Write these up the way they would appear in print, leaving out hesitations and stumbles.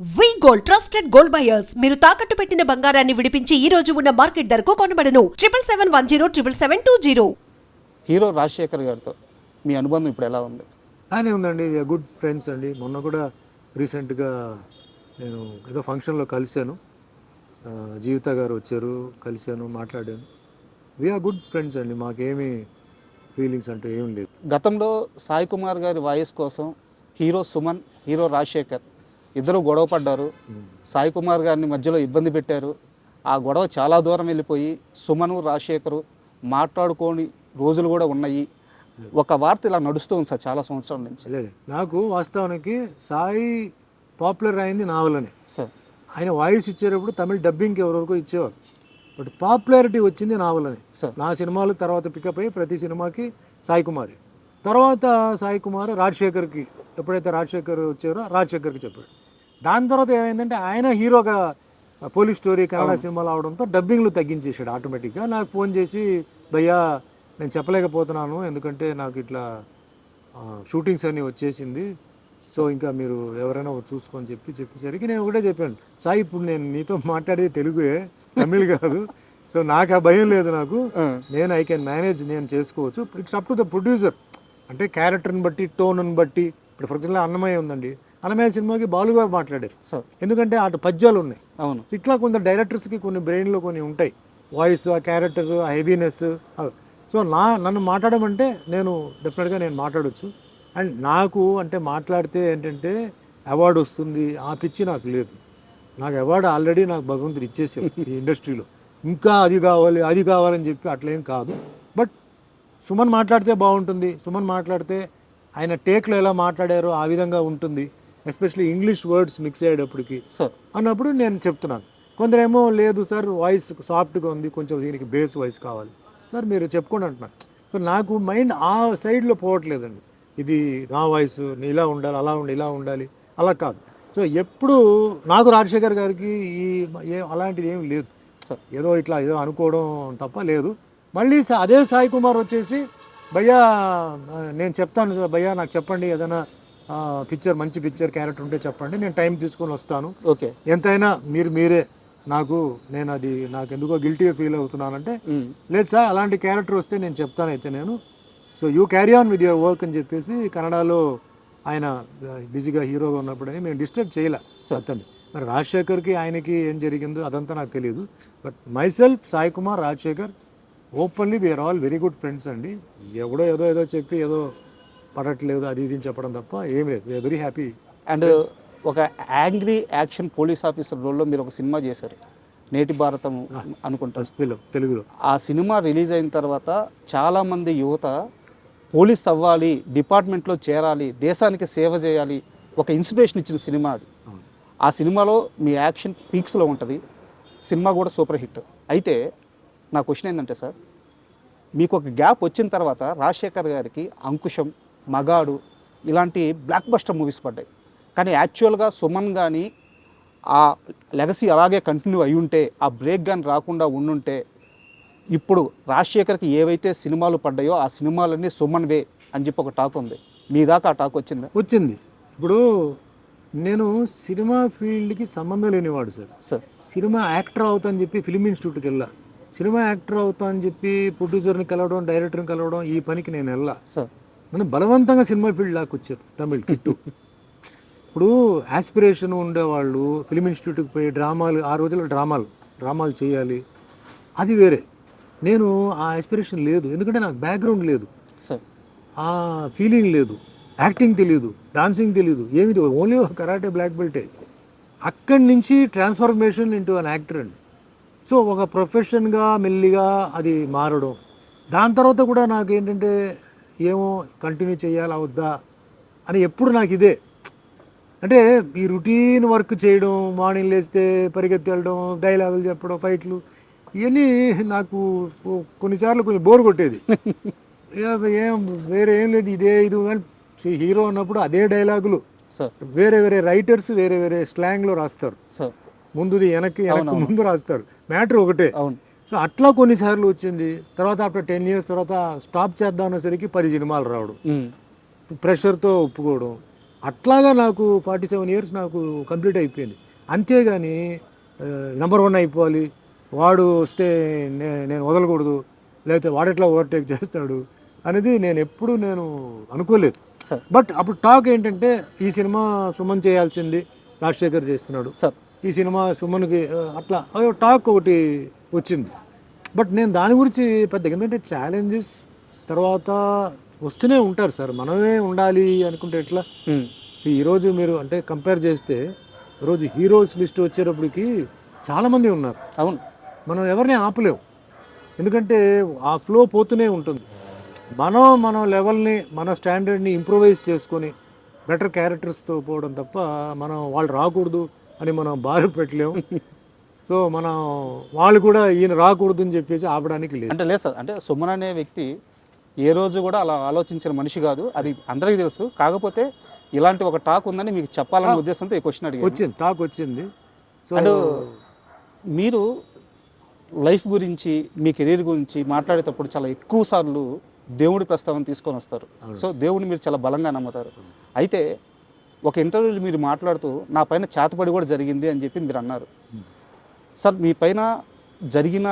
వి gold trusted gold buyers మీరు తాకట్టు పెట్టిన బంగారాన్ని విడిపించి ఈ రోజు ఉన్న మార్కెట్ ధరకు కొనబడను 7771077720. హీరో రాజశేఖర్ గారితో మీ అనుబంధం ఇప్పుడు ఎలా ఉంది? బాగానే ఉందండి, గుడ్ ఫ్రెండ్స్ అండి. మొన్న కూడా రీసెంట్గా నేను ఏదో ఫంక్షన్లో కలిశాను, జీవిత గారు వచ్చారు, కలిశాను, మాట్లాడాను. వీఆర్ గుడ్ ఫ్రెండ్స్ అండి, మాకేమీ ఫీలింగ్స్ అంటూ ఏం లేదు. గతంలో సాయి కుమార్ గారి వాయిస్ కోసం హీరో సుమన్, హీరో రాజశేఖర్ ఇద్దరు గొడవ పడ్డారు. సాయి కుమార్ గారిని మధ్యలో ఇబ్బంది పెట్టారు. ఆ గొడవ చాలా దూరం వెళ్ళిపోయి సుమను రాజశేఖరు మాట్లాడుకోని రోజులు కూడా ఉన్నాయి. ఒక వార్త ఇలా నడుస్తూ ఉంది సార్ చాలా సంవత్సరాల నుంచి. లేదు, నాకు వాస్తవానికి సాయి పాపులర్ అయింది నా వల్లనే సార్. ఆయన వాయిస్ ఇచ్చేటప్పుడు తమిళ డబ్బింగ్కి ఎవరెవరికో ఇచ్చేవారు, బట్ పాపులారిటీ వచ్చింది నా వల్లనే. సార్ నా సినిమాలు తర్వాత పికప్ అయ్యి ప్రతి సినిమాకి సాయి కుమార్, తర్వాత సాయి కుమార్ రాజశేఖర్కి, ఎప్పుడైతే రాజశేఖర్ వచ్చారో రాజశేఖర్కి చెప్పాడు. దాని తర్వాత ఏమైందంటే ఆయన హీరోగా పోలీస్ స్టోరీ కన్నడ సినిమాలు అవడంతో డబ్బింగ్లు తగ్గించేసాడు ఆటోమేటిక్గా. నాకు ఫోన్ చేసి, భయ్యా నేను చెప్పలేకపోతున్నాను ఎందుకంటే నాకు ఇట్లా షూటింగ్స్ అన్నీ వచ్చేసింది, సో ఇంకా మీరు ఎవరైనా చూసుకొని చెప్పేసరికి నేను ఒకటే చెప్పాను, సాయి ఇప్పుడు నేను నీతో మాట్లాడేది తెలుగే, తమిళ్ కాదు, సో నాకు ఆ భయం లేదు, నాకు నేను ఐ కెన్ మేనేజ్, నేను చేసుకోవచ్చు. It's up to the producer, అంటే క్యారెక్టర్ని బట్టి, టోన్ని బట్టి. ఇప్పుడు ఫర్ ఎగ్జాంపుల్ అన్నమయ్య ఉందండి, అన్నమయ్య సినిమాకి బాలుగారు మాట్లాడారు, ఎందుకంటే అటు పద్యాలు ఉన్నాయి. అవును, ఇట్లా కొంత డైరెక్టర్స్కి కొన్ని బ్రెయిన్లో కొన్ని ఉంటాయి, వాయిస్, ఆ క్యారెక్టర్, ఆ హెవీనెస్. సో నన్ను మాట్లాడమంటే నేను డెఫినెట్గా నేను మాట్లాడవచ్చు. అండ్ నాకు అంటే మాట్లాడితే ఏంటంటే అవార్డు వస్తుంది ఆ పిచ్చి నాకు లేదు. నాకు అవార్డు ఆల్రెడీ నాకు భగవంతుడు ఇచ్చేసారు ఈ ఇండస్ట్రీలో, ఇంకా అది కావాలని చెప్పి అట్లేం కాదు. బట్ సుమన్ మాట్లాడితే బాగుంటుంది, సుమన్ మాట్లాడితే ఆయన టేక్లో ఎలా మాట్లాడారో ఆ విధంగా ఉంటుంది, ఎస్పెషల్లీ ఇంగ్లీష్ వర్డ్స్ మిక్స్ అయ్యేటప్పటికి అన్నప్పుడు నేను చెప్తున్నాను. కొందరేమో లేదు సార్ వాయిస్ సాఫ్ట్గా ఉంది, కొంచెం దీనికి బేస్ వాయిస్ కావాలి సార్, మీరు చెప్పుకోండి అంటున్నాను. సో నాకు మైండ్ ఆ సైడ్లో పోవట్లేదండి, ఇది నా వాయిస్ ఇలా ఉండాలి, అలా ఉండాలి, ఇలా ఉండాలి, అలా కాదు. సో ఎప్పుడు నాకు రాజశేఖర్ గారికి అలాంటిది ఏం లేదు సార్, ఏదో అనుకోవడం తప్ప లేదు. మళ్ళీ అదే సాయి కుమార్ వచ్చేసి, భయ్యా నేను చెప్తాను సార్, భయ్యా నాకు చెప్పండి ఏదైనా పిక్చర్, మంచి పిక్చర్ క్యారెక్టర్ ఉంటే చెప్పండి, నేను టైం తీసుకొని వస్తాను, ఓకే ఎంతైనా మీరే నేను అది నాకు ఎందుకో గిల్టీగా ఫీల్ అవుతున్నానంటే, లేదు సార్ అలాంటి క్యారెక్టర్ వస్తే నేను చెప్తాను అయితే నేను, so you carry on with your work అని చెప్పేసి కన్నడలో ఆయన బిజీగా హీరోగా ఉన్నప్పుడని మేము డిస్టర్బ్ చేయలే అతన్ని. మరి రాజశేఖర్కి ఆయనకి ఏం జరిగిందో అదంతా నాకు తెలియదు. But myself, Sai Kumar, Rajasekhar openly we are all very good friends అండి. ఎవడో ఏదో చెప్పి ఏదో పడట్లేదు అది ఇది చెప్పడం తప్ప ఏం లేదు, వీఆర్ వెరీ హ్యాపీ. అండ్ ఒక యాంగ్రీ యాక్షన్ పోలీస్ ఆఫీసర్ రోల్లో మీరు ఒక సినిమా చేశారు, నేటి భారతం అనుకుంటారు తెలుగులో. ఆ సినిమా రిలీజ్ అయిన తర్వాత చాలామంది యువత పోలీస్ అవ్వాలి, డిపార్ట్మెంట్లో చేరాలి, దేశానికి సేవ చేయాలి, ఒక ఇన్స్పిరేషన్ ఇచ్చిన సినిమా అది. ఆ సినిమాలో మీ యాక్షన్ పీక్స్లో ఉంటుంది, సినిమా కూడా సూపర్ హిట్. అయితే నా క్వశ్చన్ ఏంటంటే సార్, మీకు ఒక గ్యాప్ వచ్చిన తర్వాత రాజశేఖర్ గారికి అంకుశం, మగాడు ఇలాంటి బ్లాక్ బస్టర్ మూవీస్ పడ్డాయి, కానీ యాక్చువల్గా సుమన్ కానీ ఆ లెగసీ అలాగే కంటిన్యూ అయి ఉంటే, ఆ బ్రేక్ కానీ రాకుండా ఉండుంటే, ఇప్పుడు రాజశేఖర్కి ఏవైతే సినిమాలు పడ్డాయో ఆ సినిమాలన్నీ సుమన్ వే అని చెప్పి ఒక టాక్ ఉంది, మీ దాకా ఆ టాక్ వచ్చింది? ఇప్పుడు నేను సినిమా ఫీల్డ్కి సంబంధం లేనివాడు సార్. సినిమా యాక్టర్ అవుతా అని చెప్పి ఫిలిం ఇన్స్టిట్యూట్కి వెళ్ళా, సినిమా యాక్టర్ అవుతా అని చెప్పి ప్రొడ్యూసర్ని కలవడం, డైరెక్టర్ని కలవడం, ఈ పనికి నేను వెళ్ళా సార్. నన్ను బలవంతంగా సినిమా ఫీల్డ్ లాగా వచ్చారు తమిళ్ కిట్టు. ఇప్పుడు ఆస్పిరేషన్ ఉండేవాళ్ళు ఫిలిం ఇన్స్టిట్యూట్కి పోయి డ్రామాలు, ఆ రోజుల్లో డ్రామాలు చేయాలి, అది వేరే. నేను ఆ ఆస్పిరేషన్ లేదు, ఎందుకంటే నాకు బ్యాక్గ్రౌండ్ లేదు సార్, ఆ ఫీలింగ్ లేదు, యాక్టింగ్ తెలియదు, డాన్సింగ్ తెలియదు, ఏమి తెలియదు, ఓన్లీ కరాటే బ్లాక్ బెల్టే. అక్కడి నుంచి ట్రాన్స్ఫర్మేషన్ ఇంటూ అన్ యాక్టర్ అండి. సో ఒక ప్రొఫెషన్గా మెల్లిగా అది మారడం. దాని తర్వాత కూడా నాకు ఏంటంటే ఏమో కంటిన్యూ చేయాలా వద్దా అని ఎప్పుడు నాకు ఇదే, అంటే ఈ రొటీన్ వర్క్ చేయడం, మార్నింగ్ లేస్తే పరిగెత్తి వెళ్ళడం, డైలాగులు చెప్పడం, ఫైట్లు, ఇవన్నీ నాకు కొన్నిసార్లు కొంచెం బోర్ కొట్టేది. వేరే ఏం లేదు, ఇది హీరో ఉన్నప్పుడు అదే డైలాగులు, వేరే రైటర్స్ వేరే స్లాంగ్లో రాస్తారు, ముందుది వెనక్కి ముందు రాస్తారు, మ్యాటర్ ఒకటే. సో అట్లా కొన్నిసార్లు వచ్చింది. తర్వాత ఆఫ్టర్ 10 years తర్వాత స్టాప్ చేద్దాం అనేసరికి 10 సినిమాలు రావడం, ప్రెషర్తో ఒప్పుకోవడం, అట్లాగా నాకు 47 ఇయర్స్ నాకు కంప్లీట్ అయిపోయింది. అంతేగాని నెంబర్ 1 అయిపోవాలి, వాడు వస్తే నేను వదలకూడదు, లేకపోతే వాడెట్లా ఓవర్టేక్ చేస్తాడు అనేది నేను అనుకోలేదు. సార్ బట్ అప్పుడు టాక్ ఏంటంటే ఈ సినిమా సుమన్ చేయాల్సింది రాజశేఖర్ చేస్తున్నాడు, సార్ ఈ సినిమా సుమన్కి అట్లా టాక్ ఒకటి వచ్చింది. బట్ నేను దాని గురించి పెద్దగా, ఎందుకంటే ఛాలెంజెస్ తర్వాత వస్తూనే ఉంటారు సార్, మనమే ఉండాలి అనుకుంటే ఎట్లా. ఈరోజు మీరు అంటే కంపేర్ చేస్తే ఈరోజు హీరోస్ లిస్ట్ వచ్చేటప్పటికి చాలామంది ఉన్నారు. అవును, మనం ఎవరిని ఆపలేము, ఎందుకంటే ఆ ఫ్లో పోతూనే ఉంటుంది. మన లెవెల్ని మన స్టాండర్డ్ని ఇంప్రూవైజ్ చేసుకొని బెటర్ క్యారెక్టర్స్తో పోవడం తప్ప మనం వాళ్ళు రాకూడదు అని మనం బాధ పెట్టలేము. సో మనం వాళ్ళు కూడా ఈయన రాకూడదు అని చెప్పేసి ఆపడానికి లేదు. అంటే లేదు సార్, అంటే సుమన్ అనే వ్యక్తి ఏ రోజు కూడా అలా ఆలోచించిన మనిషి కాదు, అది అందరికీ తెలుసు. కాకపోతే ఇలాంటి ఒక టాక్ ఉందని మీకు చెప్పాలనే ఉద్దేశంతో ఈ క్వశ్చన్ అడిగాను. వచ్చింది, టాక్ వచ్చింది. సో అండ్ మీరు లైఫ్ గురించి మీ కెరీర్ గురించి మాట్లాడేటప్పుడు చాలా ఎక్కువ సార్లు దేవుడి ప్రస్తావన తీసుకొని వస్తారు. సో దేవుడిని మీరు చాలా బలంగా నమ్ముతారు. అయితే ఒక ఇంటర్వ్యూలో మీరు మాట్లాడుతూ నా పైన చేతపడి కూడా జరిగింది అని చెప్పి మీరు అన్నారు. సార్ మీ పైన జరిగిన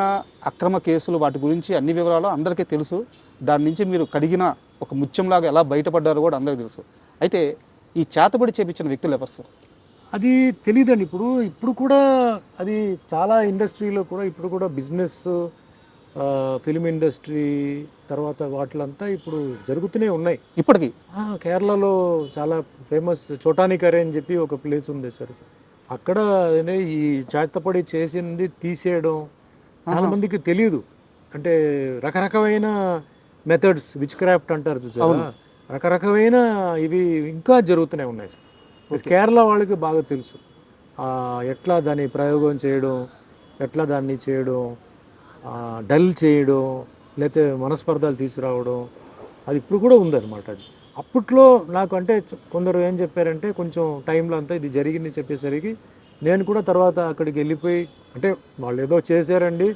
అక్రమ కేసులు వాటి గురించి అన్ని వివరాలు అందరికీ తెలుసు. దాని నుంచి మీరు కడిగిన ఒక ముత్యంలాగా ఎలా బయటపడ్డారో కూడా అందరికీ తెలుసు. అయితే ఈ చేతబడి చేపించిన వ్యక్తులు ఎవరు సార్? అది తెలియదండి. ఇప్పుడు కూడా అది చాలా ఇండస్ట్రీలో కూడా ఇప్పుడు కూడా బిజినెస్, ఫిలిం ఇండస్ట్రీ తర్వాత వాటిలంతా ఇప్పుడు జరుగుతూనే ఉన్నాయి ఇప్పటికీ. కేరళలో చాలా ఫేమస్ చోటానికరే అని చెప్పి ఒక ప్లేస్ ఉంది సార్. అక్కడ ఈ చేతపడి చేసింది తీసేయడం చాలా మందికి తెలియదు. అంటే రకరకమైన మెథడ్స్, విచ్ క్రాఫ్ట్ అంటారు చూసారా, రకరకమైన ఇవి ఇంకా జరుగుతూనే ఉన్నాయి సార్. కేరళ వాళ్ళకి బాగా తెలుసు ఎట్లా దాన్ని ప్రయోగం చేయడం, ఎట్లా దాన్ని చేయడం, డల్ చేయడం, లేకపోతే మనస్పర్ధాలు తీసుకురావడం, అది ఇప్పుడు కూడా ఉందన్నమాట. అది అప్పట్లో నాకు అంటే కొందరు ఏం చెప్పారంటే కొంచెం టైంలో అంతా ఇది జరిగింది చెప్పేసరికి నేను కూడా తర్వాత అక్కడికి వెళ్ళిపోయి, అంటే వాళ్ళు ఏదో చేశారండి,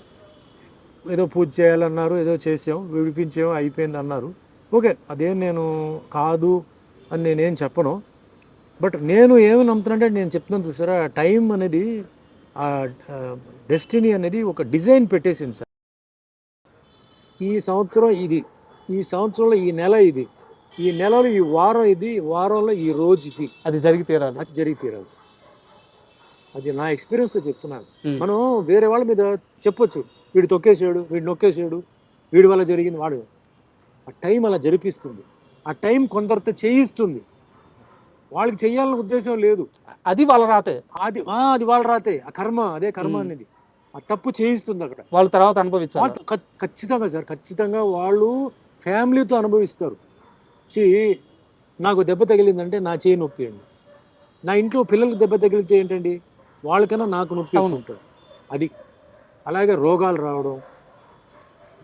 ఏదో పూజ చేయాలన్నారు, ఏదో చేసాం, విడిపించాం, అయిపోయింది అన్నారు. ఓకే, అదేం నేను కాదు అని నేనేం చెప్పను. బట్ నేను ఏమి నమ్ముతానంటే నేను చెప్తున్నాను చూసారా, టైం అనేది, ఆ డెస్టినీ అనేది ఒక డిజైన్ పెట్టేసింది సార్. ఈ సంవత్సరం ఇది, ఈ సంవత్సరంలో ఈ నెల ఇది, ఈ నెలలో ఈ వారం ఇది, వారంలో ఈ రోజు ఇది, అది జరిగి తీరాలి, అది జరిగి తీరాలి సార్. అది నా ఎక్స్పీరియన్స్తో చెప్తున్నాను. మనం వేరే వాళ్ళ మీద చెప్పొచ్చు, వీడు తొక్కేసాడు, వీడు నొక్కేసాడు, వీడి వల్ల జరిగింది, వాడు. ఆ టైం అలా జరిపిస్తుంది, ఆ టైం కొందరితో చేయిస్తుంది. వాళ్ళకి చెయ్యాలన్న ఉద్దేశం లేదు, అది వాళ్ళ రాతే, అది వాళ్ళ రాతే, ఆ కర్మ, అదే కర్మ అనేది ఆ తప్పు చేయిస్తుంది అక్కడ. వాళ్ళు తర్వాత అనుభవించాలి. ఖచ్చితంగా సార్, ఖచ్చితంగా వాళ్ళు ఫ్యామిలీతో అనుభవిస్తారు. నాకు దెబ్బ తగిలిందంటే నా చేయి నొప్పి అండి, నా ఇంట్లో పిల్లలకు దెబ్బ తగిలితే ఏంటండి, వాళ్ళకన్నా నాకు నొప్పి ఉంటుంది. అది అలాగే రోగాలు రావడం,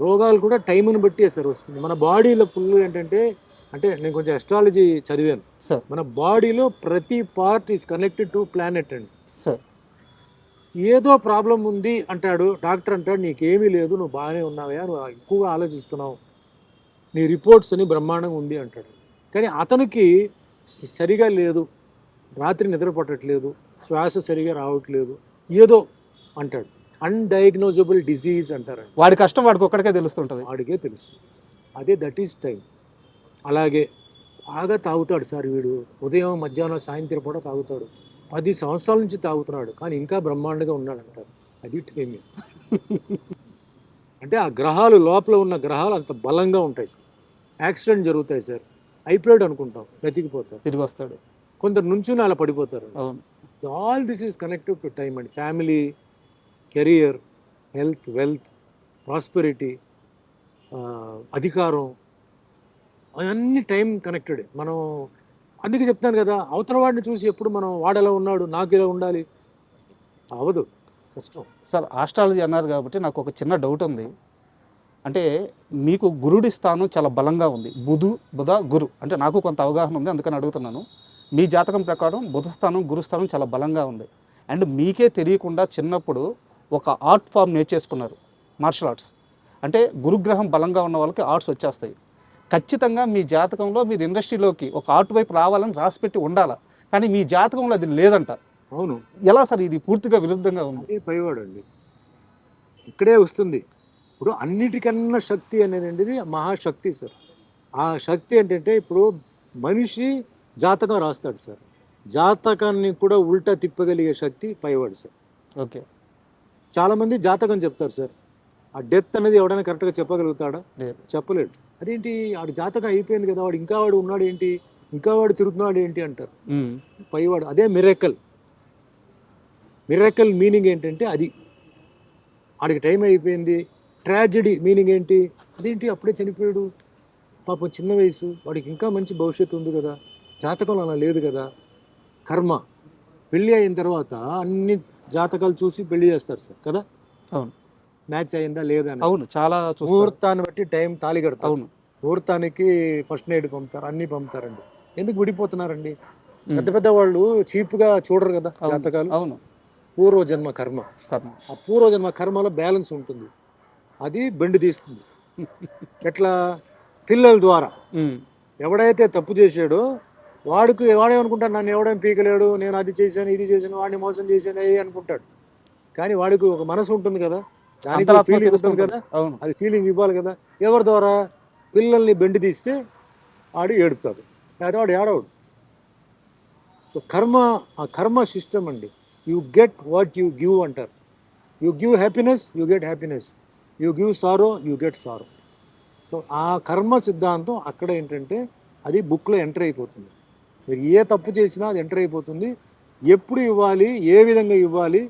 రోగాలు కూడా టైంని బట్టి సార్ వస్తుంది. మన బాడీలో ఫుల్ ఏంటంటే, అంటే నేను కొంచెం అస్ట్రాలజీ చదివాను సార్, మన బాడీలో ప్రతి part is connected to planet అండి సార్. ఏదో ప్రాబ్లం ఉంది అంటాడు డాక్టర్, అంటాడు నీకేమీ లేదు, నువ్వు బాగానే ఉన్నావా, నువ్వు ఎక్కువగా ఆలోచిస్తున్నావు, నీ రిపోర్ట్స్ అని బ్రహ్మాండంగా ఉంది అంటాడు. కానీ అతనికి సరిగా లేదు, రాత్రి నిద్ర పట్టట్లేదు, శ్వాస సరిగా రావట్లేదు, ఏదో అంటాడు. అన్డయాగ్నోజబుల్ డిజీజ్ అంటారు. వాడి కష్టం వాడికి ఒక్కడికే తెలుస్తుంటుంది, వాడికే తెలుసు. అదే దట్ ఈస్ టైం. అలాగే బాగా తాగుతాడు సార్ వీడు, ఉదయం మధ్యాహ్నం సాయంత్రం కూడా తాగుతాడు, 10 సంవత్సరాల నుంచి తాగుతున్నాడు, కానీ ఇంకా బ్రహ్మాండంగా ఉన్నాడు అంటారు. అది టైం. అంటే ఆ గ్రహాలు, లోపల ఉన్న గ్రహాలు అంత బలంగా ఉంటాయి సార్. యాక్సిడెంట్ జరుగుతాయి సార్, అయిపోయాడు అనుకుంటాం, బ్రతికిపోతారు, తిరిగి వస్తాడు. కొందరు నుంచి అలా పడిపోతారు. All this is connected to time అండి. Family, career, health, wealth, prosperity, అధికారం, అవన్నీ టైం కనెక్టెడ్. మనం అందుకే చెప్తాను కదా, అవతల వాడిని చూసి ఎప్పుడు మనం వాడెలా ఉన్నాడు నాకు ఇలా ఉండాలి అవదు, కష్టం. సార్ ఆస్ట్రాలజీ అన్నారు కాబట్టి నాకు ఒక చిన్న డౌట్ ఉంది. అంటే మీకు గురుడి స్థానం చాలా బలంగా ఉంది, బుధ గురు, అంటే నాకు కొంత అవగాహన ఉంది, అందుకని అడుగుతున్నాను. మీ జాతకం ప్రకారం బుధ స్థానం, గురు స్థానం చాలా బలంగా ఉంది. అండ్ మీకే తెలియకుండా చిన్నప్పుడు ఒక ఆర్ట్ ఫామ్ నేర్చేసుకున్నారు, మార్షల్ ఆర్ట్స్. అంటే గురుగ్రహం బలంగా ఉన్న వాళ్ళకి ఆర్ట్స్ వచ్చేస్తాయి. ఖచ్చితంగా మీ జాతకంలో మీరు ఇండస్ట్రీలోకి ఒక ఆర్ట్ వైపు రావాలని రాసిపెట్టి ఉండాలి, కానీ మీ జాతకంలో అది లేదంట. అవును, ఎలా సార్ ఇది పూర్తిగా విరుద్ధంగా ఉంది? అదే పైవాడు అండి, ఇక్కడే వస్తుంది. ఇప్పుడు అన్నిటికన్నా శక్తి అనేది మహాశక్తి సార్. ఆ శక్తి ఏంటంటే ఇప్పుడు మనిషి జాతకం రాస్తాడు సార్, జాతకాన్ని కూడా ఉల్టా తిప్పగలిగే శక్తి పైవాడు సార్. ఓకే. చాలామంది జాతకం చెప్తారు సార్, ఆ డెత్ అనేది ఎవడైనా కరెక్ట్గా చెప్పగలుగుతాడా? లేదు. చెప్పలేడు. అదేంటి వాడి జాతకం అయిపోయింది కదా, వాడు ఇంకా వాడు ఉన్నాడు ఏంటి, ఇంకా వాడు తిరుగుతున్నాడు ఏంటి అంటారు. పైవాడు అదే మిరాకిల్. మిరాకిల్ మీనింగ్ ఏంటంటే అది, వాడికి టైం అయిపోయింది. ట్రాజెడీ మీనింగ్ ఏంటి, అదేంటి అప్పుడే చనిపోయాడు, పాపం చిన్న వయసు, వాడికి ఇంకా మంచి భవిష్యత్తు ఉంది కదా, జాతకంలో అలా లేదు కదా. కర్మ. పెళ్ళి అయిన తర్వాత అన్ని జాతకాలు చూసి పెళ్లి చేస్తారు సార్ కదా. అవును. మ్యాచ్ అయిందా లేదా అని. అవును, చాలా చూస్తారు. ముహూర్తాన్ని బట్టి టైం తాళి కడతారు. అవును. ముహూర్తానికి ఫస్ట్ నైట్ పంపుతారు, అన్నీ పంపుతారండి. ఎందుకు విడిపోతున్నారండి? పెద్ద పెద్ద వాళ్ళు చీప్గా చూడరు కదా జాతకాలు. అవును. పూర్వజన్మ కర్మ. కర్మ. ఆ పూర్వజన్మ కర్మలో బ్యాలెన్స్ ఉంటుంది, అది బెండు తీస్తుంది. ఎట్లా? పిల్లల ద్వారా. ఎవడైతే తప్పు చేసాడో వాడేమనుకుంటాడు, నన్ను ఎవడేం పీకలేడు, నేను అది చేశాను ఇది చేశాను, వాడిని మోసం చేశాను అనుకుంటాడు. కానీ వాడికి ఒక మనసు ఉంటుంది కదా, దానికి ఫీలింగ్ ఉంటుంది కదా, అది ఫీలింగ్ ఇవ్వాలి కదా. ఎవరి ద్వారా? పిల్లల్ని బెండి తీస్తే వాడు ఏడుపుతాడు, లేదా వాడు ఏడవడు. సో కర్మ, ఆ కర్మ సిస్టమ్ అండి. You get what you give అంటారు. You give happiness, you get happiness. You give sorrow, you get sorrow. So ఆ కర్మ సిద్ధాంతం అక్కడ ఏంటంటే అది బుక్లో ఎంటర్ అయిపోతుంది. మీరు ఏ తప్పు చేసినా అది ఎంటర్ అయిపోతుంది. ఎప్పుడు ఇవ్వాలి, ఏ విధంగా ఇవ్వాలి,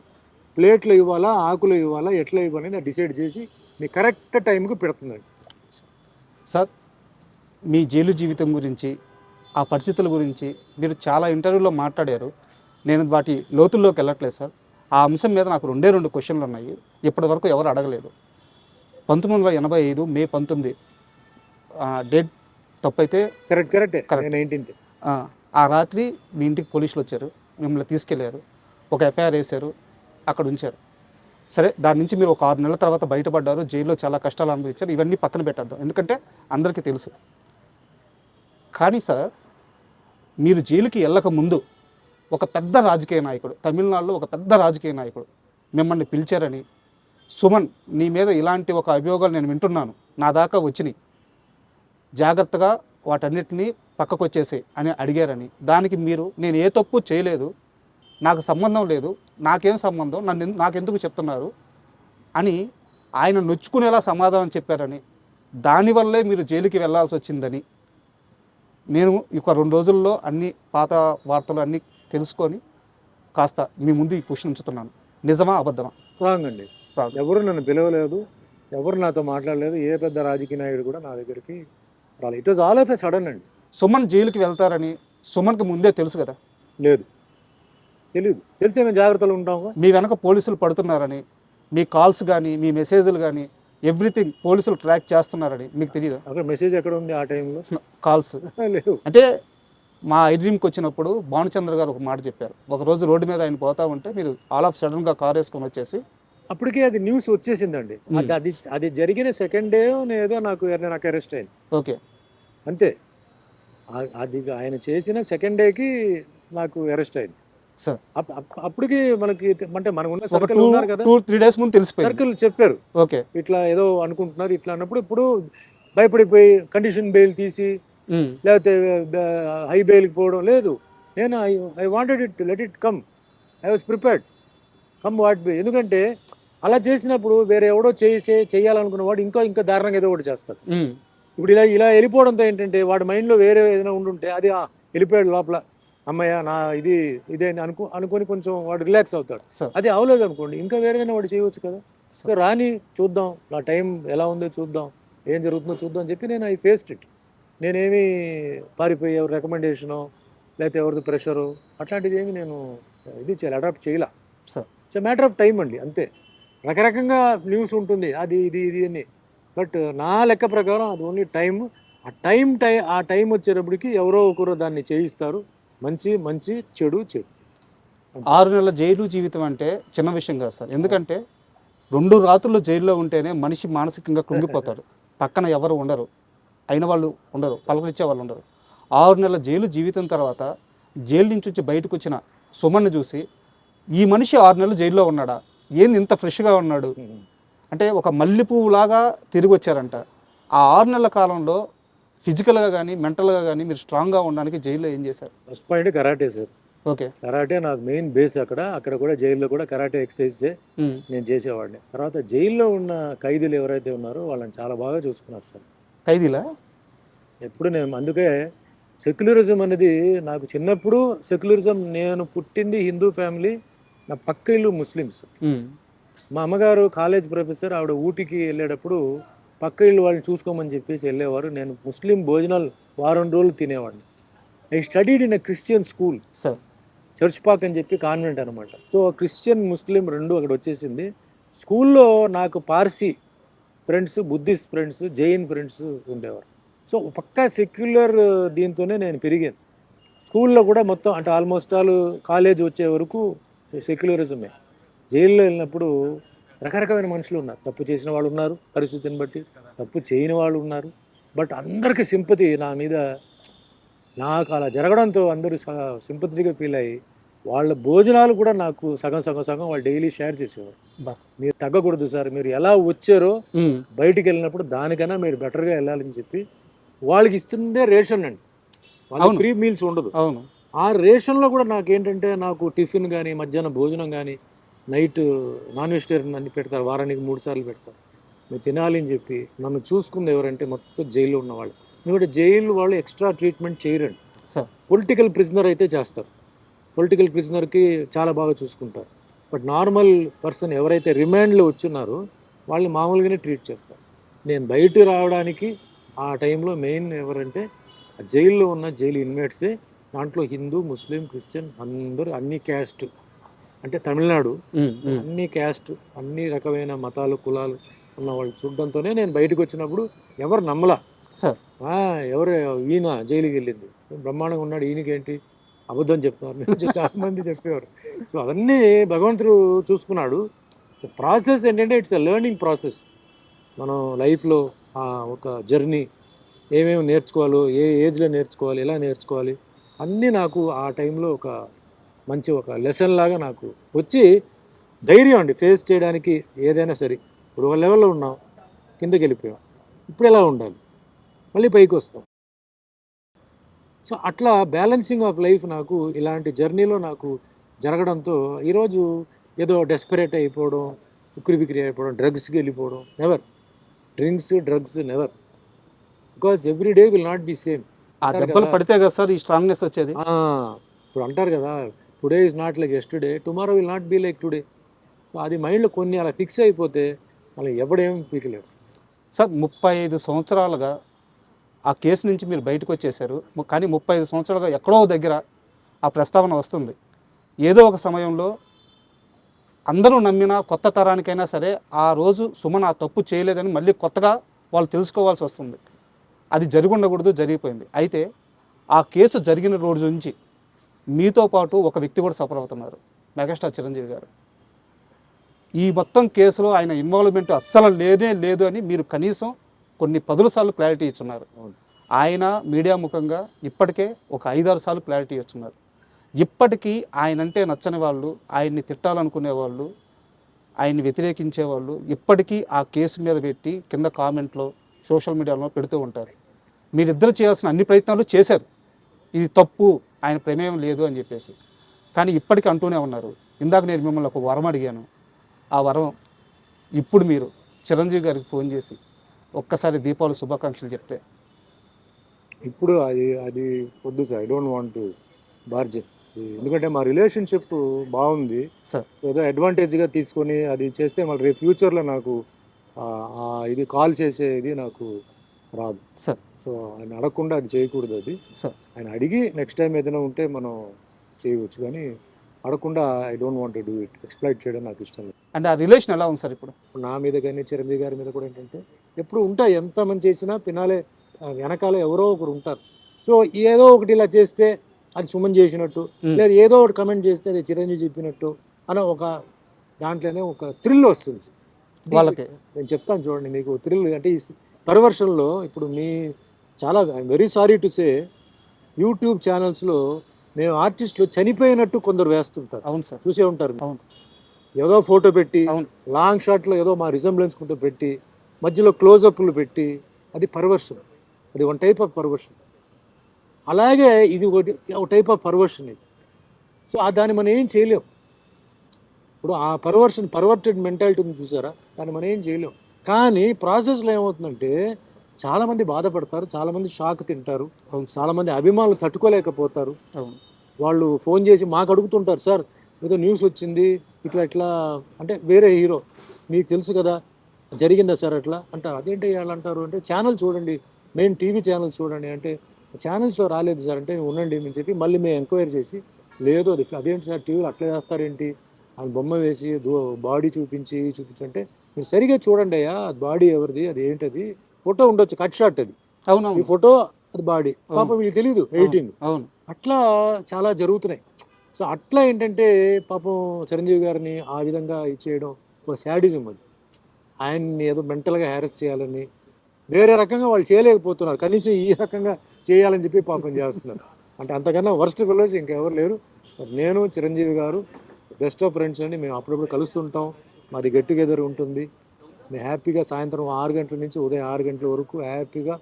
ప్లేట్లో ఇవ్వాలా, ఆకులో ఇవ్వాలా, ఎట్లా ఇవ్వాలి అనేది డిసైడ్ చేసి మీ కరెక్ట్ టైంకి పెడుతుందండి. సార్, మీ జైలు జీవితం గురించి, ఆ పరిస్థితుల గురించి మీరు చాలా ఇంటర్వ్యూలో మాట్లాడారు. నేను వాటి లోతుల్లోకి వెళ్ళట్లేదు సార్. ఆ అంశం మీద నాకు రెండు క్వశ్చన్లు ఉన్నాయి, ఇప్పటి వరకు ఎవరు అడగలేదు. 1985 మే 19 డేట్ తప్పైతే కరెక్టే. ఆ రాత్రి మీ ఇంటికి పోలీసులు వచ్చారు, మిమ్మల్ని తీసుకెళ్లారు, ఒక ఎఫ్ఐఆర్ వేశారు, అక్కడ ఉంచారు. సరే, దాని నుంచి మీరు ఒక 6 నెలల తర్వాత బయటపడ్డారు, జైల్లో చాలా కష్టాలు అనుభవించారు. ఇవన్నీ పక్కన పెట్టేద్దాం, ఎందుకంటే అందరికీ తెలుసు. కానీ సార్, మీరు జైలుకి వెళ్ళక ముందు ఒక పెద్ద రాజకీయ నాయకుడు, తమిళనాడులో ఒక పెద్ద రాజకీయ నాయకుడు మిమ్మల్ని పిలిచారని, సుమన్ నీ మీద ఇలాంటి ఒక అభియోగాలు నేను వింటున్నాను, నా దాకా వచ్చినాయి, జాగ్రత్తగా వాటన్నిటినీ పక్కకు వచ్చేసి అని అడిగారని, దానికి మీరు నేను ఏ తప్పు చేయలేదు, నాకు సంబంధం లేదు, నాకేం సంబంధం, నాకెందుకు చెప్తున్నారు అని ఆయన నొచ్చుకునేలా సమాధానం చెప్పారని, దానివల్లే మీరు జైలుకి వెళ్ళాల్సి వచ్చిందని నేను ఒక 2 రోజుల్లో అన్ని పాత వార్తలు అన్నీ తెలుసుకొని కాస్త మీ ముందు ఈ క్వశ్చన్ ఉంచుతున్నాను. నిజమా అబద్ధమా? రాంగ్ అండి. ఎవరు నన్ను పిలవలేదు, ఎవరు నాతో మాట్లాడలేదు, ఏ పెద్ద రాజకీయ నాయుడు కూడా నా దగ్గరికి రాలేదు. It was all of a sudden అండి. సుమన్ జైలుకి వెళ్తారని సుమన్కి ముందే తెలుసు కదా? లేదు, తెలియదు. తెలిస్తే మేము జాగ్రత్తలు ఉంటాం. మీ వెనక పోలీసులు పడుతున్నారని, మీ కాల్స్ కానీ మీ మెసేజ్లు కానీ ఎవ్రీథింగ్ పోలీసులు ట్రాక్ చేస్తున్నారని మీకు తెలియదు? అక్కడ మెసేజ్ ఎక్కడ ఉంది ఆ టైంలో? కాల్స్ లేవు. అంటే మా ఐడ్రీమ్కి వచ్చినప్పుడు భానుచంద్ర గారు ఒక మాట చెప్పారు, ఒకరోజు రోడ్డు మీద ఆయన పోతా ఉంటే మీరు ఆల్ ఆఫ్ సడన్గా కార్ వేసుకొని వచ్చేసి, అప్పటికే అది న్యూస్ వచ్చేసిందండి. అది జరిగిన సెకండ్ డే ఏదో నాకు అరెస్ట్ అయింది. ఓకే, అంతే. అది ఆయన చేసిన సెకండ్ డేకి నాకు అరెస్ట్ అయింది సార్. అప్పటికి మనకి అంటే మనకు ఉన్న సర్కిల్ ఉన్నారు కదా, 2-3 డేస్ ముందు తెలిసిపోయింది. సర్కిల్ చెప్పారు, ఓకే ఇట్లా ఏదో అనుకుంటున్నారు ఇట్లా అన్నప్పుడు, ఇప్పుడు భయపడిపోయి కండిషన్ బెయిల్ తీసి లేకపోతే హై బెయిల్కి పోవడం లేదు. నేను I wanted it, let it come, I was prepared, come what be. ఎందుకంటే అలా చేసినప్పుడు వేరే ఎవడో చేయాలనుకున్న వాడు ఇంకా దారుణంగా ఏదో ఒకటి చేస్తాడు. ఇప్పుడు ఇలా వెళ్ళిపోవడంతో ఏంటంటే వాడి మైండ్లో వేరే ఏదైనా ఉండుంటే అది వెళ్ళిపోయాడు లోపల, అమ్మయ్య నా ఇదే అనుకొని కొంచెం వాడు రిలాక్స్ అవుతాడు. అది అవలేదు అనుకోండి, ఇంకా వేరేదైనా వాడు చేయవచ్చు కదా. సో రాని చూద్దాం, నా టైం ఎలా ఉందో చూద్దాం, ఏం జరుగుతుందో చూద్దాం అని చెప్పి నేను ఐ ఫేస్డ్ ఇట్. నేనేమి పారిపోయి ఎవరి రికమెండేషనో లేకపోతే ఎవరిది ప్రెషరు అట్లాంటిది ఏమి నేను ఇది అడాప్ట్ చేయలే. ఇట్స్ మ్యాటర్ ఆఫ్ టైం అండి, అంతే. రకరకంగా న్యూస్ ఉంటుంది, అది ఇది అని. బట్ నా లెక్క ప్రకారం అది ఓన్లీ టైం. ఆ టైం వచ్చేటప్పటికి ఎవరో ఒకరు దాన్ని చేయిస్తారు. మంచి చెడు. 6 నెలల జైలు జీవితం అంటే చిన్న విషయం కాదు సార్. ఎందుకంటే 2 రాత్రులు జైల్లో ఉంటేనే మనిషి మానసికంగా కృంగిపోతారు, పక్కన ఎవరు ఉండరు. అయిన వాళ్ళు ఉండరు, పలకరించే వాళ్ళు ఉండరు. 6 నెలల జైలు జీవితం తర్వాత జైలు నుంచి వచ్చి బయటకు వచ్చిన సుమన్ను చూసి ఈ మనిషి 6 నెలలు జైల్లో ఉన్నాడా, ఏంది ఇంత ఫ్రెష్గా ఉన్నాడు అంటే ఒక మల్లెపువ్వులాగా తిరిగి వచ్చారంట. ఆ 6 నెలల కాలంలో ఫిజికల్గా కానీ మెంటల్గా కానీ మీరు స్ట్రాంగ్గా ఉండడానికి జైల్లో ఏం చేశారు? First point karate sir. Okay. Karate నాకు మెయిన్ బేస్. అక్కడ కూడా జైల్లో కూడా కరాటే ఎక్సర్సైజ్ నేను చేసేవాడిని. తర్వాత జైల్లో ఉన్న ఖైదీలు ఎవరైతే ఉన్నారో వాళ్ళని చాలా బాగా చూసుకున్నారు సార్. ఖైదీలా? ఎప్పుడు నేను అందుకే సెక్యులరిజం అనేది నాకు చిన్నప్పుడు సెక్యులరిజం, నేను పుట్టింది హిందూ ఫ్యామిలీ, నా పక్క ఇల్లు ముస్లిమ్స్. మా అమ్మగారు కాలేజ్ ప్రొఫెసర్, ఆవిడ ఊటీకి వెళ్ళేటప్పుడు పక్క ఇల్లు వాళ్ళని చూసుకోమని చెప్పేసి వెళ్ళేవారు. నేను ముస్లిం భోజనాలు వారం రోజులు తినేవాడిని. I studied in a Christian school sir, church Pak అని చెప్పి కాన్వెంట్ అనమాట. సో క్రిస్టియన్ ముస్లిం రెండు అక్కడ వచ్చేసింది. స్కూల్లో నాకు Parsi friends, Buddhist friends, Jain friends ఉండేవారు. సో పక్కా సెక్యులర్ దీంతోనే నేను పెరిగాను. స్కూల్లో కూడా మొత్తం అంటే ఆల్మోస్ట్ ఆల్ కాలేజ్ వచ్చే వరకు సెక్యులరిజమే. జైల్లో వెళ్ళినప్పుడు రకరకమైన మనుషులు ఉన్నారు. తప్పు చేసిన వాళ్ళు ఉన్నారు పరిస్థితిని బట్టి, తప్పు చేయని వాళ్ళు ఉన్నారు. బట్ అందరికీ సింపతి నా మీద, నాకు అలా జరగడంతో అందరూ సింపతిగా ఫీల్ అయ్యి వాళ్ళ భోజనాలు కూడా నాకు సగం వాళ్ళు డైలీ షేర్ చేసేవారు. మీరు తగ్గకూడదు సార్, మీరు ఎలా వచ్చారో బయటికి వెళ్ళినప్పుడు దానికన్నా మీరు బెటర్గా వెళ్ళాలని చెప్పి వాళ్ళకి ఇస్తుందే రేషన్ అండి. వాళ్ళకి ఫ్రీ మీల్స్ ఉండదు. అవును. ఆ రేషన్లో కూడా నాకేంటంటే నాకు టిఫిన్ కానీ, మధ్యాహ్నం భోజనం కానీ, నైట్ నాన్ వెజిటేరియన్ అన్ని పెడతారు, వారానికి 3 సార్లు పెడతారు. మీరు తినాలి అని చెప్పి నన్ను చూసుకుంది ఎవరంటే మొత్తం జైల్లో ఉన్న వాళ్ళు. ఎందుకంటే జైలు వాళ్ళు ఎక్స్ట్రా ట్రీట్మెంట్ చేయరండి. పొలిటికల్ ప్రిజనర్ అయితే చేస్తారు, పొలిటికల్ ప్రిజనర్కి చాలా బాగా చూసుకుంటారు. బట్ నార్మల్ పర్సన్ ఎవరైతే రిమాండ్లో వచ్చున్నారో వాళ్ళని మామూలుగానే ట్రీట్ చేస్తారు. నేను బయట రావడానికి ఆ టైంలో మెయిన్ ఎవరంటే జైల్లో ఉన్న జైలు ఇన్మేట్సే. దాంట్లో హిందూ, ముస్లిం, క్రిస్టియన్ అందరూ, అన్ని క్యాస్ట్, అంటే తమిళనాడు అన్ని క్యాస్ట్, అన్ని రకమైన మతాలు, కులాలు ఉన్న వాళ్ళు చూడడంతోనే నేను బయటకు వచ్చినప్పుడు ఎవరు నమ్మలా సార్. ఎవరు ఈయన జైలుకి వెళ్ళింది బ్రహ్మాండంగా ఉన్నాడు, ఈయనకేంటి అబద్ధం చెప్తున్నారు చాలా మంది చెప్పేవారు. సో అవన్నీ భగవంతుడు చూసుకున్నాడు. ప్రాసెస్ ఏంటంటే ఇట్స్ ఎ లెర్నింగ్ ప్రాసెస్. మనం లైఫ్లో ఒక జర్నీ, ఏమేమి నేర్చుకోవాలో, ఏ ఏజ్లో నేర్చుకోవాలి, ఎలా నేర్చుకోవాలి అన్నీ నాకు ఆ టైంలో ఒక మంచి ఒక లెసన్ లాగా నాకు వచ్చి ధైర్యం అండి ఫేస్ చేయడానికి ఏదైనా సరే. ఇప్పుడు ఒక లెవెల్లో ఉన్నాం, కిందకి వెళ్ళిపోయాం, ఇప్పుడు ఎలా ఉండాలి, మళ్ళీ పైకి వస్తాం. సో అట్లా బ్యాలెన్సింగ్ ఆఫ్ లైఫ్ నాకు ఇలాంటి జర్నీలో నాకు జరగడంతో ఈరోజు ఏదో డెస్పరేట్ అయిపోవడం, ఉక్కిరి బిక్కిరి అయిపోవడం, డ్రగ్స్కి వెళ్ళిపోవడం, never. Drugs never. Because every day will not be same. ఆ దెబ్బలు పడితే కదా సార్ ఈ స్ట్రాంగ్నెస్ వచ్చేది. ఇప్పుడు అంటారు కదా, today is not like yesterday, tomorrow will not be like today. So అది మైండ్లో కొన్ని అలా ఫిక్స్ అయిపోతే మళ్ళీ ఎవడేం పీకలేడు సార్. 35 సంవత్సరాలుగా ఆ కేసు నుంచి మీరు బయటకు వచ్చేసారు, కానీ 35 సంవత్సరాలుగా ఎక్కడో దగ్గర ఆ ప్రస్తావన వస్తుంది. ఏదో ఒక సమయంలో అందరూ నమ్మిన కొత్త తరానికైనా సరే ఆ రోజు సుమన్ ఆ తప్పు చేయలేదని మళ్ళీ కొత్తగా వాళ్ళు తెలుసుకోవాల్సి వస్తుంది. అది జరిగి ఉండకూడదు, జరిగిపోయింది. అయితే ఆ కేసు జరిగిన రోజు నుంచి మీతో పాటు ఒక వ్యక్తి కూడా సఫర్ అవుతున్నారు, మెగాస్టార్ చిరంజీవి గారు. ఈ మొత్తం కేసులో ఆయన ఇన్వాల్వ్మెంట్ అస్సలు లేనే లేదు అని మీరు కనీసం కొన్ని 10 సార్లు క్లారిటీ ఇచ్చున్నారు. ఆయన మీడియా ముఖంగా ఇప్పటికే ఒక 5-6 సార్లు క్లారిటీ ఇచ్చున్నారు. ఇప్పటికీ ఆయన అంటే నచ్చని వాళ్ళు, ఆయన్ని తిట్టాలనుకునే వాళ్ళు, ఆయన్ని వ్యతిరేకించే వాళ్ళు ఇప్పటికీ ఆ కేసు మీద పెట్టి కింద కామెంట్లో, సోషల్ మీడియాలో పెడుతూ ఉంటారు. మీరిద్దరు చేయాల్సిన అన్ని ప్రయత్నాలు చేశారు, ఇది తప్పు, ఆయన ప్రమేయం లేదు అని చెప్పేసి. కానీ ఇప్పటికీ అంటూనే ఉన్నారు. ఇందాక నేను మిమ్మల్ని ఒక వరం అడిగాను, ఆ వరం ఇప్పుడు మీరు చిరంజీవి గారికి ఫోన్ చేసి ఒక్కసారి దీపావళి శుభాకాంక్షలు చెప్తే. ఇప్పుడు అది వద్దు sir, I don't want to bargain. ఎందుకంటే మా రిలేషన్షిప్ బాగుంది సార్. ఏదో అడ్వాంటేజ్గా తీసుకొని అది చేస్తే మళ్ళీ రేపు ఫ్యూచర్లో నాకు ఇది కాల్ చేసేది నాకు రాదు సార్. సో ఆయన అడగకుండా అది చేయకూడదు. అది సార్ ఆయన అడిగి నెక్స్ట్ టైం ఏదైనా ఉంటే మనం చేయవచ్చు, కానీ అడగకుండా I don't want to do it. Exploit చేయడం నాకు ఇష్టం లేదు. అంటే ఆ రిలేషన్ ఎలా ఉంది సార్ ఇప్పుడు? నా మీద కానీ చిరంజీవి గారి మీద కూడా ఏంటంటే ఎప్పుడు ఉంటాయి, ఎంత మంది చేసినా పినాలే వెనకాల ఎవరో ఒకరు ఉంటారు. సో ఏదో ఒకటి ఇలా చేస్తే అది సుమన్ చేసినట్టు, లేదా ఏదో ఒకటి కమెంట్ చేస్తే అది చిరంజీవి చెప్పినట్టు అని ఒక దాంట్లోనే ఒక థ్రిల్ వస్తుంది వాళ్ళకి. నేను చెప్తాను చూడండి మీకు థ్రిల్ అంటే ఈ పర్వర్షన్లో ఇప్పుడు చాలా I'm very sorry to say YouTube ఛానల్స్లో మేము ఆర్టిస్టులు చనిపోయినట్టు కొందరు వేస్తుంటారు. అవును సార్. చూసే ఉంటారు. అవును. ఏదో ఫోటో పెట్టి అవును. లాంగ్ షాట్లో ఏదో మా రిజంబ్లెన్స్ కొంత పెట్టి మధ్యలో క్లోజప్లు పెట్టి అది పర్వర్షన్. అది వన్ టైప్ ఆఫ్ పర్వర్షన్. అలాగే ఇది ఒక టైప్ ఆఫ్ పర్వర్షన్ ఇది. సో దాన్ని మనం ఏం చేయలేం. ఇప్పుడు ఆ పర్వర్టెడ్ మెంటాలిటీ ఉంది చూసారా, దాన్ని మనం ఏం చేయలేం. కానీ ప్రాసెస్లో ఏమవుతుందంటే చాలామంది బాధపడతారు, చాలామంది షాక్ తింటారు, చాలామంది అభిమానులు తట్టుకోలేకపోతారు. వాళ్ళు ఫోన్ చేసి మాకు అడుగుతుంటారు, సార్ ఏదో న్యూస్ వచ్చింది ఇట్లా అంటే వేరే హీరో మీకు తెలుసు కదా జరిగిందా సార్ అట్లా అంటారు. అదేంటి వాళ్ళు అంటారు అంటే ఛానల్ చూడండి, మెయిన్ టీవీ ఛానల్స్ చూడండి అంటే ఛానల్స్లో రాలేదు సార్ అంటే ఉండండి అని చెప్పి మళ్ళీ మేము ఎంక్వైరీ చేసి లేదు అదేంటి సార్ టీవీలో అట్లా చేస్తారేంటి అని బొమ్మ వేసి బాడీ చూపించంటే మీరు సరిగా చూడండి అయ్యా అది బాడీ ఎవరిది, అది ఏంటది, ఫోటో ఉండొచ్చు కట్ షాట్ అది, అవును, ఈ ఫోటో అది బాడీ, పాపం వీళ్ళు తెలియదు ఎడిటింగ్. అవును. అట్లా చాలా జరుగుతున్నాయి. సో అట్లా ఏంటంటే పాపం చిరంజీవి గారిని ఆ విధంగా ఇచ్చేయడం ఒక శాడిజం. అది ఆయన్ని ఏదో మెంటల్గా హ్యారెస్ చేయాలని వేరే రకంగా వాళ్ళు చేయలేకపోతున్నారు, కనీసం ఈ రకంగా చేయాలని చెప్పి పాపం చేస్తున్నారు. అంటే అంతకన్నా వర్స్ట్ ఫెలోస్ ఇంకెవరు లేరు. నేను చిరంజీవి గారు బెస్ట్ ఆఫ్ ఫ్రెండ్స్ అండి. మేము అప్పుడప్పుడు కలుస్తుంటాం, మాది గెట్ టుగెదర్ ఉంటుంది. మేము హ్యాపీగా సాయంత్రం 6 గంటల నుంచి ఉదయం 6 గంటల వరకు హ్యాపీగా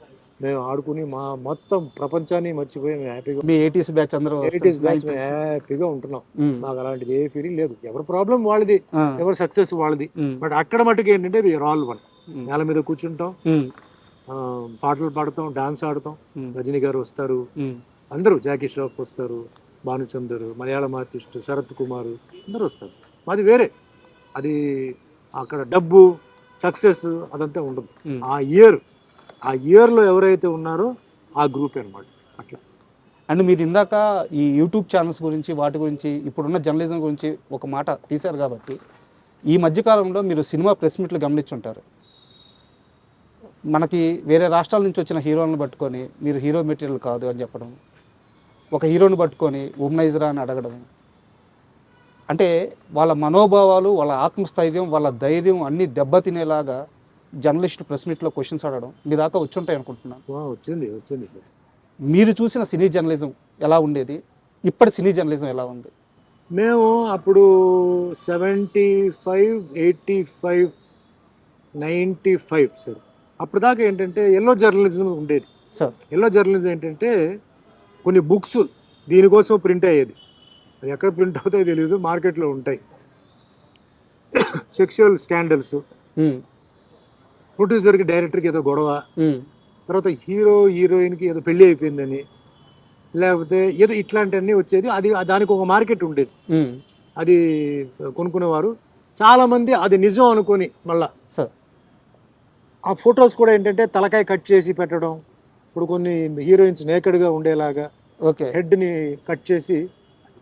మేము ఆడుకుని మా మొత్తం ప్రపంచాన్ని మర్చిపోయి మేము హ్యాపీగా మీ 80s బ్యాచ్ అందరూ 80s బ్యాచ్ మేము హ్యాపీగా ఉంటున్నాం. మాకు అలాంటిది ఏ ఫీలింగ్ లేదు. ఎవరి ప్రాబ్లం వాళ్ళది, ఎవరి సక్సెస్ వాళ్ళది. బట్ అక్కడ మటుకు ఏంటంటే వీఆర్ ఆల్ వన్. నేల మీద కూర్చుంటాం, పాటలు పాడతాం, డాన్స్ ఆడతాం. రజనీ గారు వస్తారు, అందరూ జాకీ ష్రాఫ్ వస్తారు, భానుచందర్, మలయాళం ఆర్టిస్ట్ శరత్ కుమార్ అందరూ వస్తారు. మాది వేరే. అది అక్కడ డబ్బు సక్సెస్ అదంతా ఉండదు. ఆ ఇయర్లో ఎవరైతే ఉన్నారో ఆ గ్రూప్ అనమాట. అట్లా. అండ్ మీరు ఇందాక ఈ యూట్యూబ్ ఛానల్స్ గురించి వాటి గురించి ఇప్పుడున్న జర్నలిజం గురించి ఒక మాట తీశారు కాబట్టి ఈ మధ్యకాలంలో మీరు సినిమా ప్రెస్ మీట్లు గమనించుంటారు. మనకి వేరే రాష్ట్రాల నుంచి వచ్చిన హీరోలను పట్టుకొని మీరు హీరో మెటీరియల్ కాదు అని చెప్పడం, ఒక హీరోని పట్టుకొని ఉమ్నైజరా అని అడగడం, అంటే వాళ్ళ మనోభావాలు, వాళ్ళ ఆత్మస్థైర్యం, వాళ్ళ ధైర్యం అన్నీ దెబ్బతినేలాగా జర్నలిస్ట్ ప్రెస్ మీట్లో క్వశ్చన్స్ అడగడం మీ దాకా వచ్చి ఉంటాయి అనుకుంటున్నాను. వచ్చింది. మీరు చూసిన సినీ జర్నలిజం ఎలా ఉండేది, ఇప్పటి సినీ జర్నలిజం ఎలా ఉంది? మేము అప్పుడు 75, 85, 95 సార్ అప్పుడు దాకా ఏంటంటే ఎల్లో జర్నలిజం ఉండేది సార్. ఎల్లో జర్నలిజం ఏంటంటే కొన్ని బుక్స్ దీనికోసం ప్రింట్ అయ్యేది. అది ఎక్కడ ప్రింట్ అవుతాయో తెలియదు, మార్కెట్లో ఉంటాయి. సెక్షువల్ స్కాండల్స్, ప్రొడ్యూసర్కి డైరెక్టర్కి ఏదో గొడవ, తర్వాత హీరోయిన్కి ఏదో పెళ్ళి అయిపోయిందని, లేకపోతే ఏదో ఇట్లాంటివన్నీ వచ్చేది. అది దానికి ఒక మార్కెట్ ఉండేది. అది కొనుక్కునేవారు చాలామంది. అది నిజం అనుకొని మళ్ళా సార్ ఆ ఫొటోస్ కూడా ఏంటంటే తలకాయ కట్ చేసి పెట్టడం. ఇప్పుడు కొన్ని హీరోయిన్స్ నేకెడ్గా ఉండేలాగా హెడ్ని కట్ చేసి,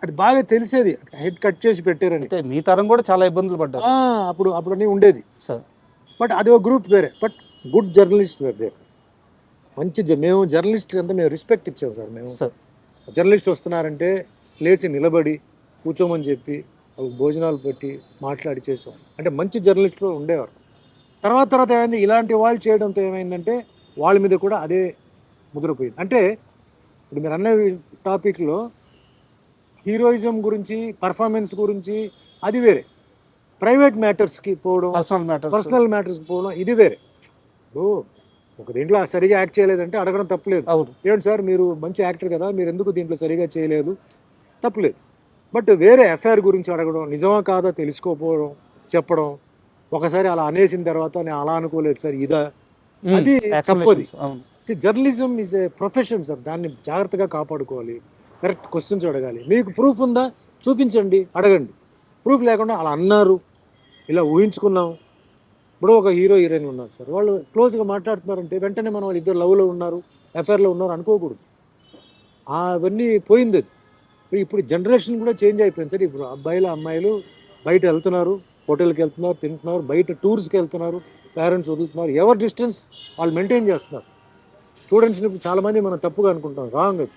అది బాగా తెలిసేది హెడ్ కట్ చేసి పెట్టారని. మీ తరం కూడా చాలా ఇబ్బందులు పడ్డారు అప్పుడు అన్నీ ఉండేది సార్. బట్ అది ఒక గ్రూప్ వేరే. బట్ గుడ్ జర్నలిస్ట్ వేరే దేర్. మంచి మేము జర్నలిస్ట్ అంతా మేము రెస్పెక్ట్ ఇచ్చాము సార్. మేము జర్నలిస్ట్ వస్తున్నారంటే లేచి నిలబడి కూర్చోమని చెప్పి భోజనాలు పెట్టి మాట్లాడి చేసాం. అంటే మంచి జర్నలిస్టులు ఉండేవారు. తర్వాత ఏమైంది, ఇలాంటి వాళ్ళు చేయడంతో ఏమైందంటే వాళ్ళ మీద కూడా అదే ముద్రపోయింది. అంటే ఇప్పుడు మీరు అన్న టాపిక్లో హీరోయిజం గురించి, పర్ఫార్మెన్స్ గురించి అది వేరే, ప్రైవేట్ మ్యాటర్స్కి పోవడం, పర్సనల్ మ్యాటర్స్కి పోవడం ఇది వేరే. ఒక దీంట్లో సరిగా యాక్ట్ చేయలేదంటే అడగడం తప్పులేదు. ఏంటి సార్ మీరు మంచి యాక్టర్ కదా, మీరు ఎందుకు దీంట్లో సరిగా చేయలేదు, తప్పులేదు. బట్ వేరే ఎఫ్ఐఆర్ గురించి అడగడం, నిజమా కాదా తెలుసుకోకపోవడం, చెప్పడం, ఒకసారి అలా అనేసిన తర్వాత నేను అలా అనుకోలేదు సార్ ఇదా, అది తప్పది. Journalism is a profession sir. దాన్ని జాగ్రత్తగా కాపాడుకోవాలి, కరెక్ట్ క్వశ్చన్స్ అడగాలి. మీకు ప్రూఫ్ ఉందా చూపించండి, అడగండి. ప్రూఫ్ లేకుండా అలా అన్నారు, ఇలా ఊహించుకున్నాం. ఇప్పుడు ఒక హీరోయిన్ ఉన్నారు సార్, వాళ్ళు క్లోజ్గా మాట్లాడుతున్నారంటే వెంటనే మనం వాళ్ళు ఇద్దరు లవ్లో ఉన్నారు, ఎఫ్ఐఆర్లో ఉన్నారు అనుకోకూడదు. అవన్నీ పోయింది. అది ఇప్పుడు జనరేషన్ కూడా చేంజ్ అయిపోయింది సార్. ఇప్పుడు అమ్మాయిలు బయట వెళ్తున్నారు, హోటల్కి వెళ్తున్నారు, తింటున్నారు, బయట టూర్స్కి వెళ్తున్నారు, పేరెంట్స్ వదులుతున్నారు, ఎవరి డిస్టెన్స్ వాళ్ళు మెయింటైన్ చేస్తున్నారు. స్టూడెంట్స్ని చాలామంది మనం తప్పుగా అనుకుంటాం, రాంగ్ అది.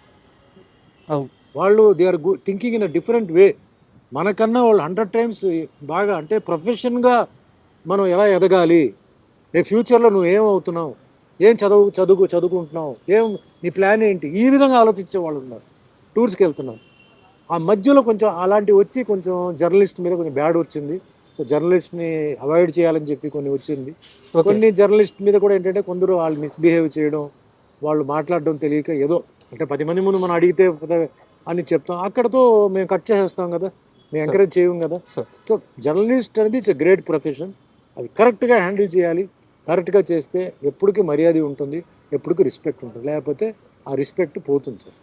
వాళ్ళు they are thinking in a different way. మనకన్నా వాళ్ళు 100 times బాగా, అంటే ప్రొఫెషన్గా మనం ఎలా ఎదగాలి, రేపు ఫ్యూచర్లో నువ్వు ఏమవుతున్నావు, ఏం చదువుకుంటున్నావు, ఏం నీ ప్లాన్ ఏంటి, ఈ విధంగా ఆలోచించే వాళ్ళు ఉన్నారు. టూర్స్కి వెళ్తున్నాం, ఆ మధ్యలో కొంచెం అలాంటివి వచ్చి కొంచెం జర్నలిస్ట్ మీద కొంచెం బ్యాడ్ వచ్చింది. సో జర్నలిస్ట్ని అవాయిడ్ చేయాలని చెప్పి కొన్ని వచ్చింది. కొన్ని జర్నలిస్ట్ మీద కూడా ఏంటంటే కొందరు వాళ్ళు మిస్బిహేవ్ చేయడం, వాళ్ళు మాట్లాడడం తెలియక ఏదో అంటే 10 మంది ముందు మనం అడిగితే అని చెప్తాం, అక్కడతో మేము కట్ చేసేస్తాం కదా, మేము ఎంకరేజ్ చేయం కదా. సో జర్నలిస్ట్ అనేది ఇట్స్ ఎ గ్రేట్ ప్రొఫెషన్. అది కరెక్ట్గా హ్యాండిల్ చేయాలి. కరెక్ట్గా చేస్తే ఎప్పటికీ మర్యాద ఉంటుంది, ఎప్పటికీ రెస్పెక్ట్ ఉంటుంది. లేకపోతే ఆ రెస్పెక్ట్ పోతుంది సార్.